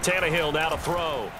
Tannehill now to throw.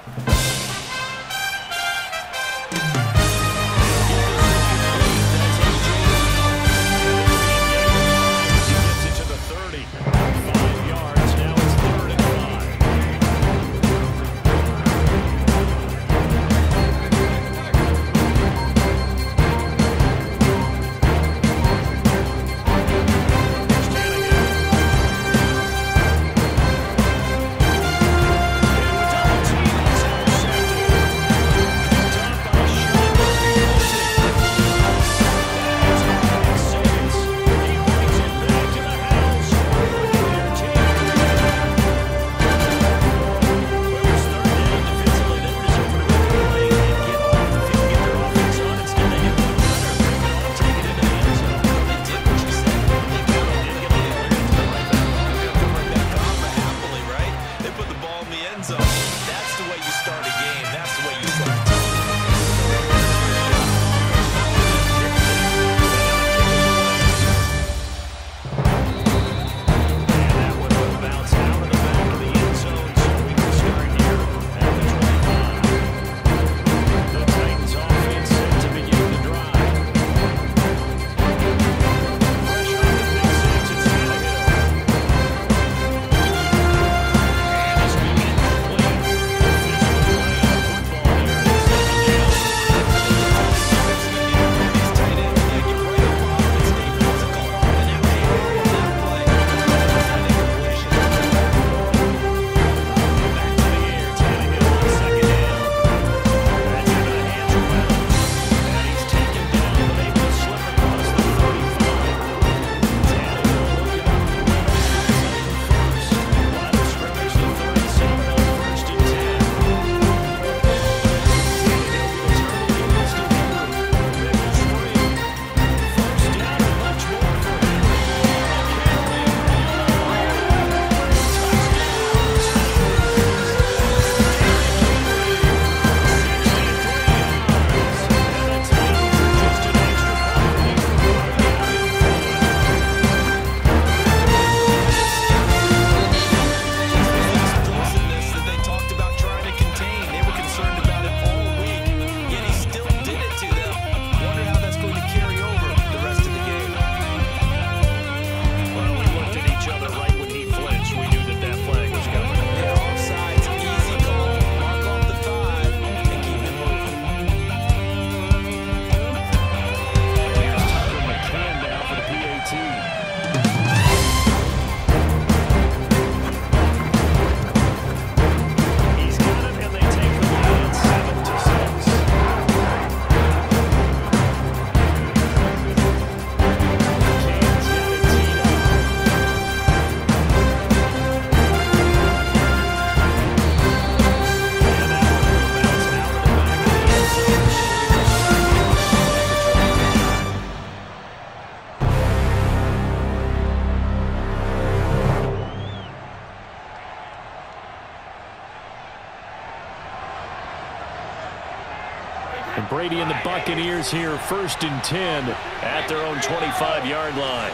And Brady and the Buccaneers here, 1st and 10 at their own 25-yard line.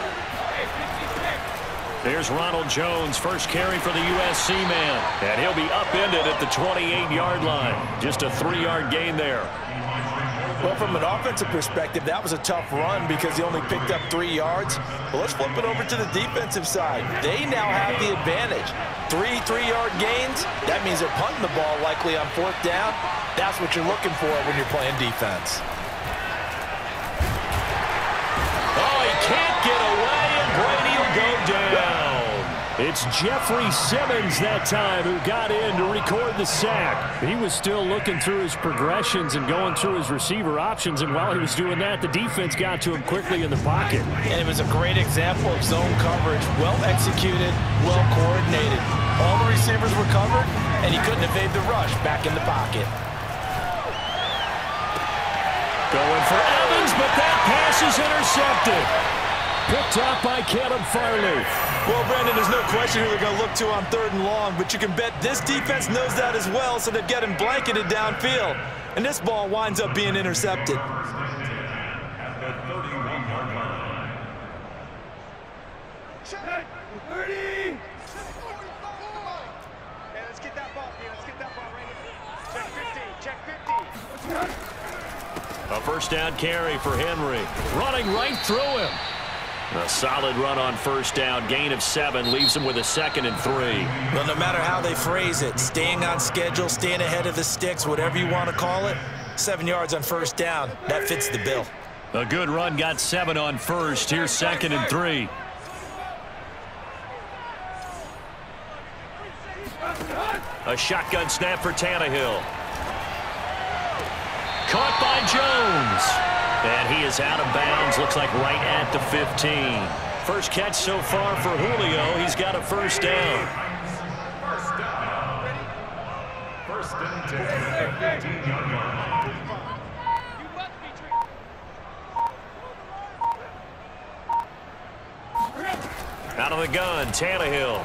There's Ronald Jones, first carry for the USC man. And he'll be upended at the 28-yard line. Just a 3-yard gain there. Well, from an offensive perspective, that was a tough run because he only picked up 3 yards. But let's flip it over to the defensive side. They now have the advantage. 3-3-yard gains, that means they're punting the ball likely on 4th down. That's what you're looking for when you're playing defense. Oh, he can't get away, and Brady will go down. It's Jeffrey Simmons that time who got in to record the sack. He was still looking through his progressions and going through his receiver options, and while he was doing that, the defense got to him quickly in the pocket. And it was a great example of zone coverage. Well executed, well coordinated. All the receivers were covered, and he couldn't evade the rush back in the pocket. Going for Evans, but that pass is intercepted. Picked up by Caleb Farley. Well, Brandon, there's no question who they're going to look to on 3rd and long, but you can bet this defense knows that as well, so they're getting blanketed downfield. And this ball winds up being intercepted. Check. 30. Hey, let's get that A first down carry for Henry. Running right through him. A solid run on first down. Gain of 7 leaves him with a 2nd and 3. Well, no matter how they phrase it, staying on schedule, staying ahead of the sticks, whatever you want to call it, 7 yards on first down, that fits the bill. A good run got 7 on first. Here's 2nd and 3. A shotgun snap for Tannehill. Caught by Jones. And he is out of bounds. Looks like right at the 15. First catch so far for Julio. He's got a first down. First and 10. 15-yard line. Out of the gun, Tannehill.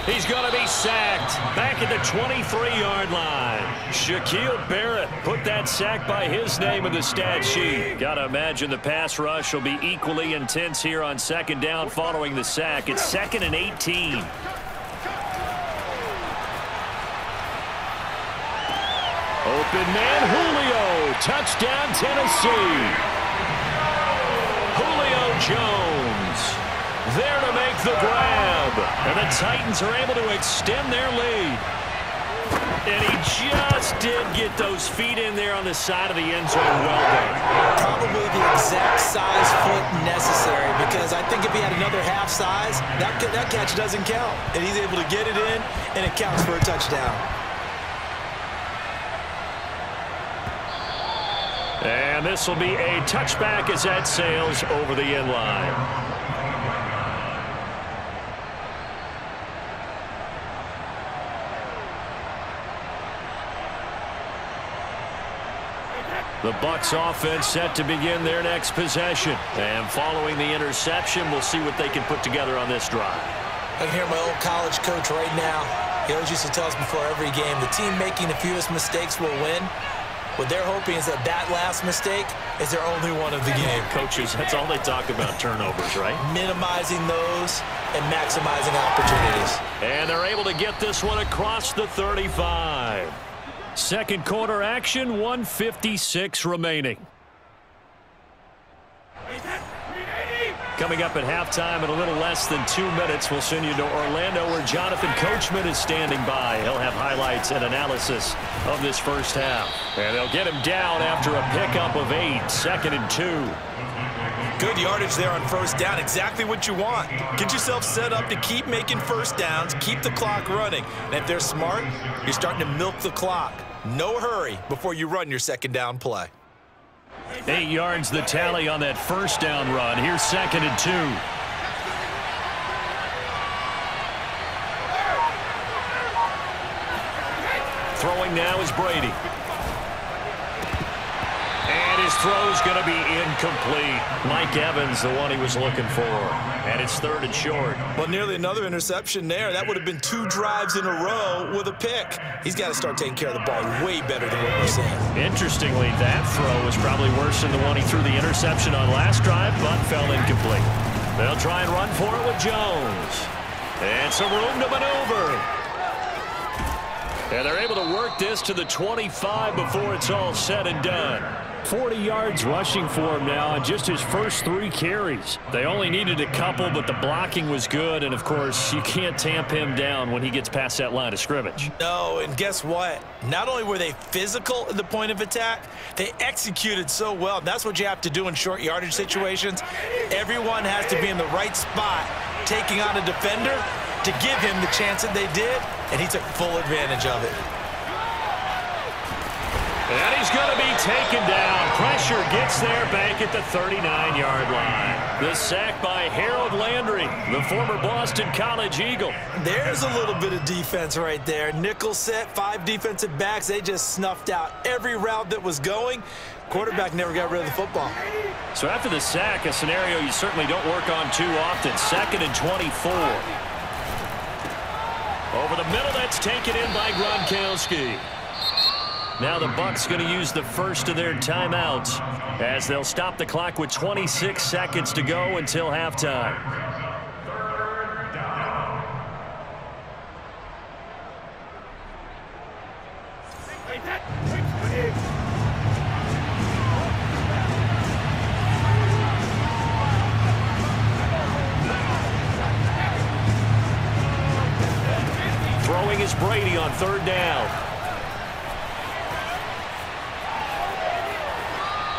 He's going to be sacked back at the 23-yard line. Shaquille Barrett put that sack by his name in the stat sheet. Got to imagine the pass rush will be equally intense here on 2nd down following the sack. It's 2nd and 18. Open man, Julio. Touchdown, Tennessee. Julio Jones there to make the grab. And the Titans are able to extend their lead. And he just did get those feet in there on the side of the end zone. Well done. Probably the exact size foot necessary, because I think if he had another half size, that catch doesn't count. And he's able to get it in, and it counts for a touchdown. And this will be a touchback as that sails over the end line. The Bucs offense set to begin their next possession. And following the interception, we'll see what they can put together on this drive. I can hear my old college coach right now. He always used to tell us before every game, the team making the fewest mistakes will win. What they're hoping is that last mistake is their only one of the game. Coaches, that's all they talk about, turnovers, right? Minimizing those and maximizing opportunities. And they're able to get this one across the 35. Second quarter action, 1:56 remaining. Coming up at halftime in a little less than 2 minutes, we'll send you to Orlando where Jonathan Coachman is standing by. He'll have highlights and analysis of this first half. And they'll get him down after a pickup of 8, 2nd and 2. Good yardage there on first down. Exactly what you want. Get yourself set up to keep making first downs, keep the clock running. And if they're smart, you're starting to milk the clock. No hurry before you run your second down play. 8 yards the tally on that first down run. Here's 2nd and 2. Throwing now is Brady. And his throw's going to be incomplete. Mike Evans, the one he was looking for. And it's 3rd and short. Well, nearly another interception there. That would have been 2 drives in a row with a pick. He's got to start taking care of the ball way better than what we're seeing. Interestingly, that throw was probably worse than the one he threw the interception on last drive, but fell incomplete. They'll try and run for it with Jones. And some room to maneuver. And they're able to work this to the 25 before it's all said and done. 40 yards rushing for him now on just his first 3 carries. They only needed a couple, but the blocking was good. And, of course, you can't tamp him down when he gets past that line of scrimmage. No, and guess what? Not only were they physical at the point of attack, they executed so well. That's what you have to do in short yardage situations. Everyone has to be in the right spot, taking on a defender to give him the chance that they did, and he took full advantage of it. And he's going to be taken down. Pressure gets there back at the 39-yard line. The sack by Harold Landry, the former Boston College Eagle. There's a little bit of defense right there. Nickel set, 5 defensive backs. They just snuffed out every route that was going. Quarterback never got rid of the football. So after the sack, a scenario you certainly don't work on too often. 2nd and 24. Over the middle, that's taken in by Gronkowski. Now the Bucs going to use the first of their timeouts as they'll stop the clock with 26 seconds to go until halftime. 3rd down. throwing is Brady on 3rd down.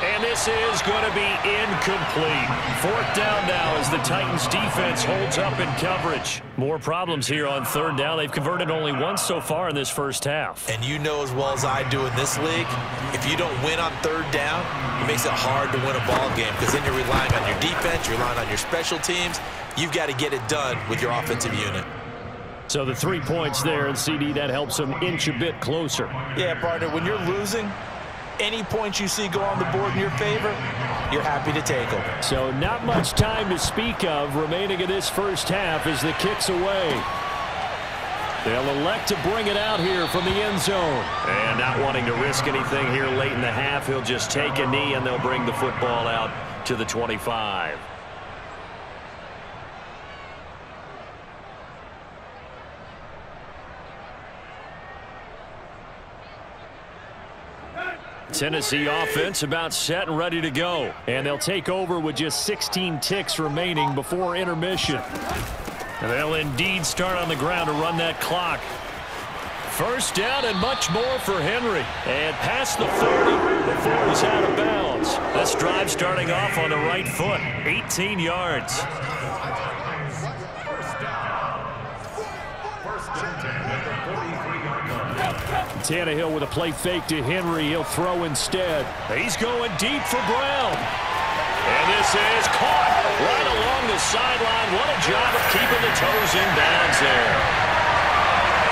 And this is going to be incomplete. 4th down now as the Titans defense holds up in coverage. More problems here on 3rd down. They've converted only once so far in this first half. And you know as well as I do in this league, if you don't win on 3rd down, it makes it hard to win a ball game because then you're relying on your defense, you're relying on your special teams. You've got to get it done with your offensive unit. So the 3 points there, and CD, that helps them inch a bit closer. Yeah, partner, when you're losing, any points you see go on the board in your favor, you're happy to take them. So not much time to speak of remaining in this first half as the kick's away. They'll elect to bring it out here from the end zone. And not wanting to risk anything here late in the half, he'll just take a knee and they'll bring the football out to the 25. Tennessee offense about set and ready to go. And they'll take over with just 16 ticks remaining before intermission. And they'll indeed start on the ground to run that clock. 1st down and much more for Henry. And past the 30 before he's out of bounds. This drive starting off on the right foot. 18 yards. Tannehill with a play fake to Henry. He'll throw instead. He's going deep for Brown. And this is caught right along the sideline. What a job of keeping the toes in bounds there.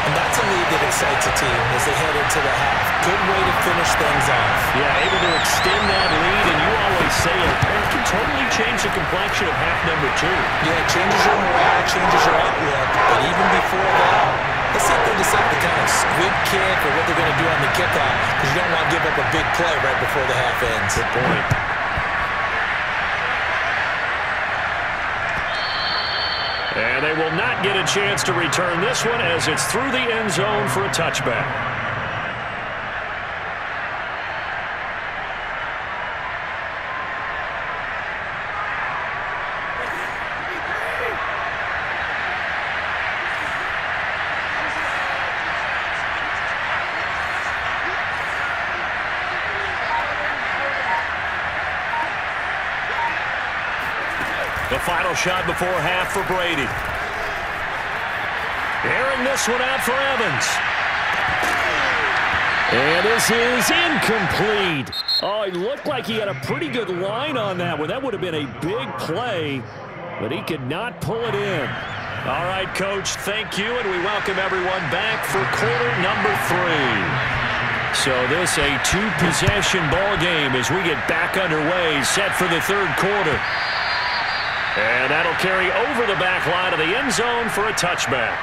And that's a lead that excites a team as they head into the half. Good way to finish things off. Yeah, able to extend that lead, and you always say it can totally change the complexion of half number 2. Yeah, it changes your morale, changes your outlook. But even before that, let's see if they decide to kind of squib kick or what they're going to do on the kickoff, because you don't want to give up a big play right before the half ends. Good point. And they will not get a chance to return this one as it's through the end zone for a touchback. The final shot before half for Brady. Airing this one out for Evans. And this is incomplete. Oh, he looked like he had a pretty good line on that one. That would have been a big play, but he could not pull it in. All right, Coach, thank you, and we welcome everyone back for quarter number 3. So this a 2-possession ball game as we get back underway, set for the 3rd quarter. And that'll carry over the back line of the end zone for a touchback.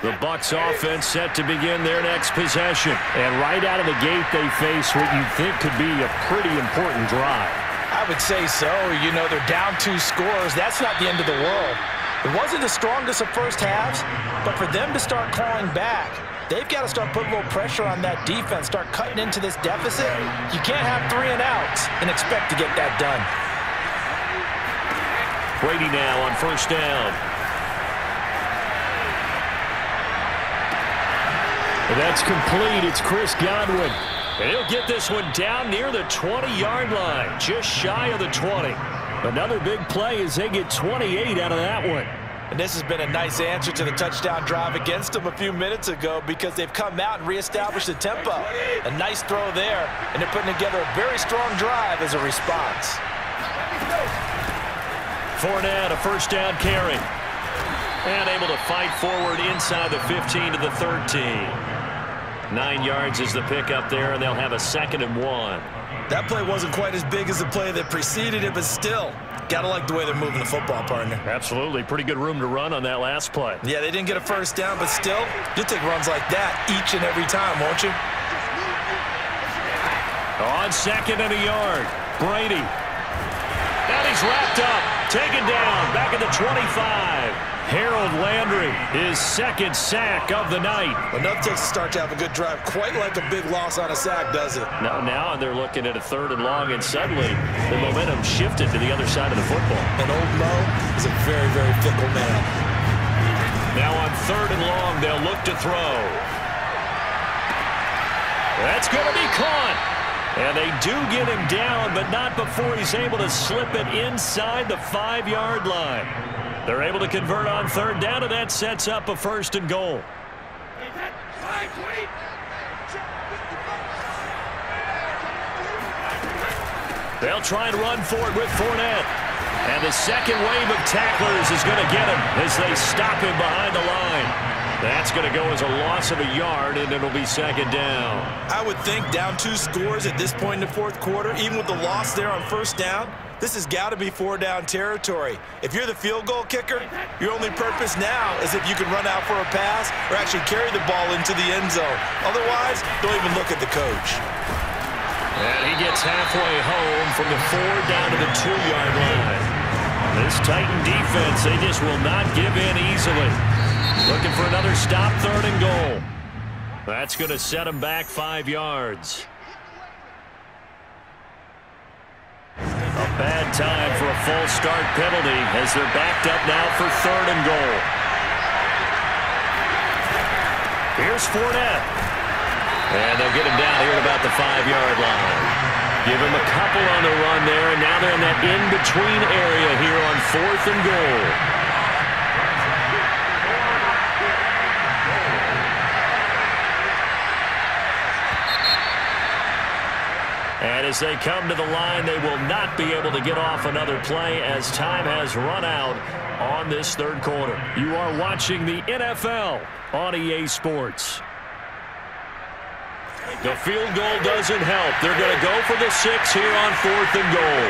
The Bucs offense set to begin their next possession. And right out of the gate, they face what you think could be a pretty important drive. I would say so. You know, they're down 2 scores. That's not the end of the world. It wasn't the strongest of first halves, but for them to start clawing back, they've got to start putting a little pressure on that defense, start cutting into this deficit. You can't have 3 and outs and expect to get that done. Brady now on 1st down. And that's complete. It's Chris Godwin. And he'll get this one down near the 20-yard line, just shy of the 20. Another big play as they get 28 out of that one. And this has been a nice answer to the touchdown drive against them a few minutes ago because they've come out and reestablished the tempo. A nice throw there, and they're putting together a very strong drive as a response. Fournette, a 1st down carry. And able to fight forward inside the 15 to the 13. 9 yards is the pickup there, and they'll have a 2nd and 1. That play wasn't quite as big as the play that preceded it, but still, gotta like the way they're moving the football, partner. Absolutely. Pretty good room to run on that last play. Yeah, they didn't get a 1st down, but still, you'll take runs like that each and every time, won't you? On 2nd and a yard, Brady. And he's wrapped up to taken down back at the 25. Harold Landry, his second sack of the night. Enough takes to start to have a good drive. Quite like a big loss on a sack, does it? Now they're looking at a 3rd and long, and suddenly the momentum shifted to the other side of the football. And old Mo is a very, very fickle man. Now on 3rd and long, they'll look to throw. That's going to be caught. And they do get him down, but not before he's able to slip it inside the 5-yard line. They're able to convert on 3rd down, and that sets up a 1st and goal. They'll try and run for it with Fournette. And the second wave of tacklers is going to get him as they stop him behind the line. That's going to go as a loss of a yard, and it'll be 2nd down. I would think down 2 scores at this point in the 4th quarter, even with the loss there on 1st down, this has got to be 4-down territory. If you're the field goal kicker, your only purpose now is if you can run out for a pass or actually carry the ball into the end zone. Otherwise, don't even look at the coach. And he gets halfway home from the 4 down to the 2-yard line. This Titan defense, they just will not give in easily. Looking for another stop, 3rd and goal. That's going to set him back 5 yards. A bad time for a false start penalty as they're backed up now for 3rd and goal. Here's Fournette. And they'll get him down here at about the 5-yard line. Give him a couple on the run there, and now they're in that in-between area here on 4th and goal. And as they come to the line, they will not be able to get off another play as time has run out on this 3rd quarter. You are watching the NFL on EA Sports. The field goal doesn't help. They're going to go for the 6 here on 4th and goal.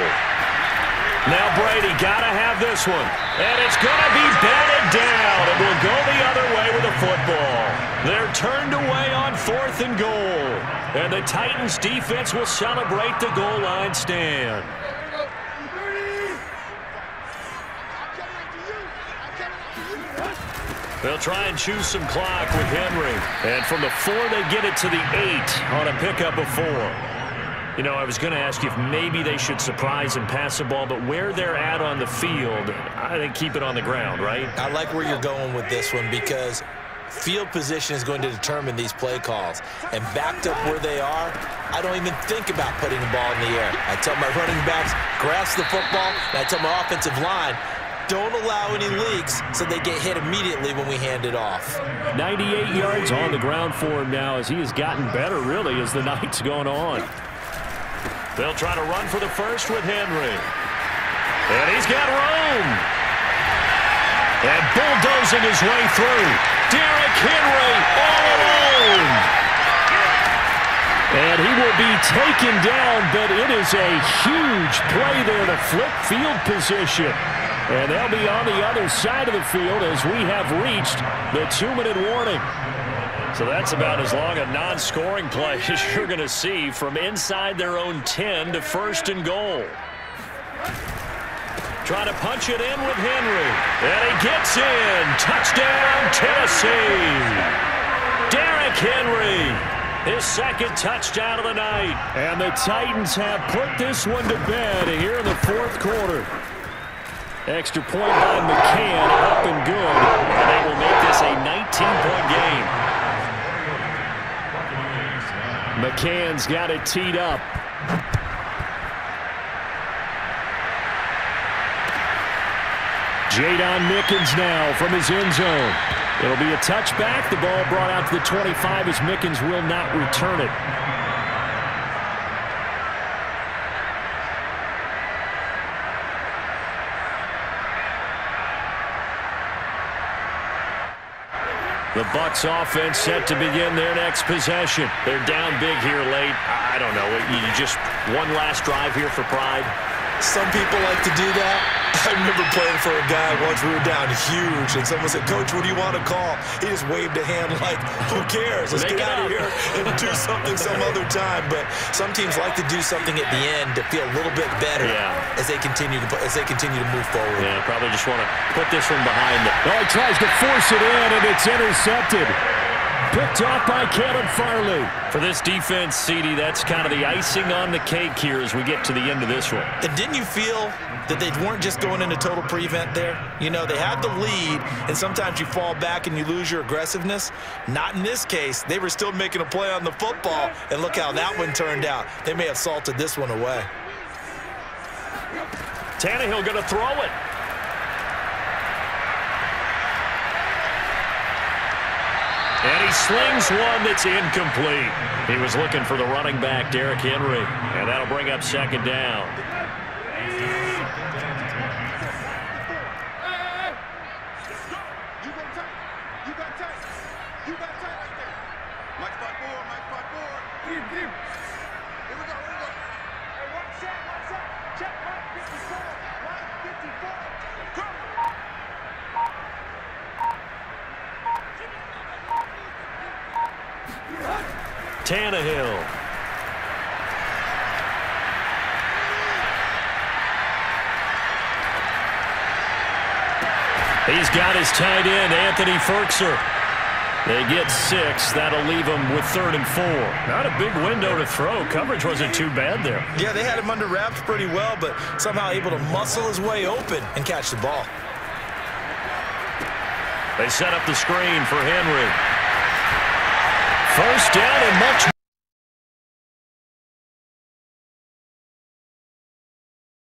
Now Brady got to have this one. And it's going to be batted down. It will go the other way with the football. They're turned away on 4th and goal. And the Titans defense will celebrate the goal line stand. They'll try and choose some clock with Henry. And from the 4, they get it to the 8 on a pickup of 4. You know, I was going to ask you if maybe they should surprise and pass the ball, but where they're at on the field, I think keep it on the ground, right? I like where you're going with this one because field position is going to determine these play calls. And backed up where they are, I don't even think about putting the ball in the air. I tell my running backs, grasp the football, and I tell my offensive line, don't allow any leaks so they get hit immediately when we hand it off. 98 yards on the ground for him now as he has gotten better, really, as the night's gone on. They'll try to run for the 1st with Henry. And he's got room. And bulldozing his way through. Derrick Henry all alone. And he will be taken down, but it is a huge play there to flip field position. And they'll be on the other side of the field as we have reached the 2-minute warning. So that's about as long a non-scoring play as you're going to see from inside their own 10 to 1st and goal. Trying to punch it in with Henry. And he gets in. Touchdown, Tennessee. Derrick Henry, his 2nd touchdown of the night. And the Titans have put this one to bed here in the 4th quarter. Extra point by McCann, up and good. And they will make this a 19-point game. McCann's got it teed up. Jadon Mickens now from his end zone. It'll be a touchback. The ball brought out to the 25 as Mickens will not return it. The Bucs offense set to begin their next possession. They're down big here late. I don't know. You just one last drive here for pride? Some people like to do that. I remember playing for a guy once. We were down huge, and someone said, "Coach, what do you want to call?" He just waved a hand like, "Who cares? Let's get out of here and do something some other time." But some teams like to do something at the end to feel a little bit better as they continue to move forward. Yeah, probably just want to put this one behind them. Oh, he tries to force it in, and it's intercepted. Picked off by Caleb Farley. For this defense, CD, that's kind of the icing on the cake here as we get to the end of this one. And didn't you feel that they weren't just going into total prevent there? You know, they had the lead, and sometimes you fall back and you lose your aggressiveness. Not in this case. They were still making a play on the football, and look how that one turned out. They may have salted this one away. Tannehill going to throw it. And he slings one that's incomplete. He was looking for the running back, Derrick Henry, and that'll bring up second down. Tannehill. He's got his tight end, Anthony Ferkser. They get 6. That'll leave him with 3rd and 4. Not a big window to throw. Coverage wasn't too bad there. Yeah, they had him under wraps pretty well, but somehow able to muscle his way open and catch the ball. They set up the screen for Henry. First down and much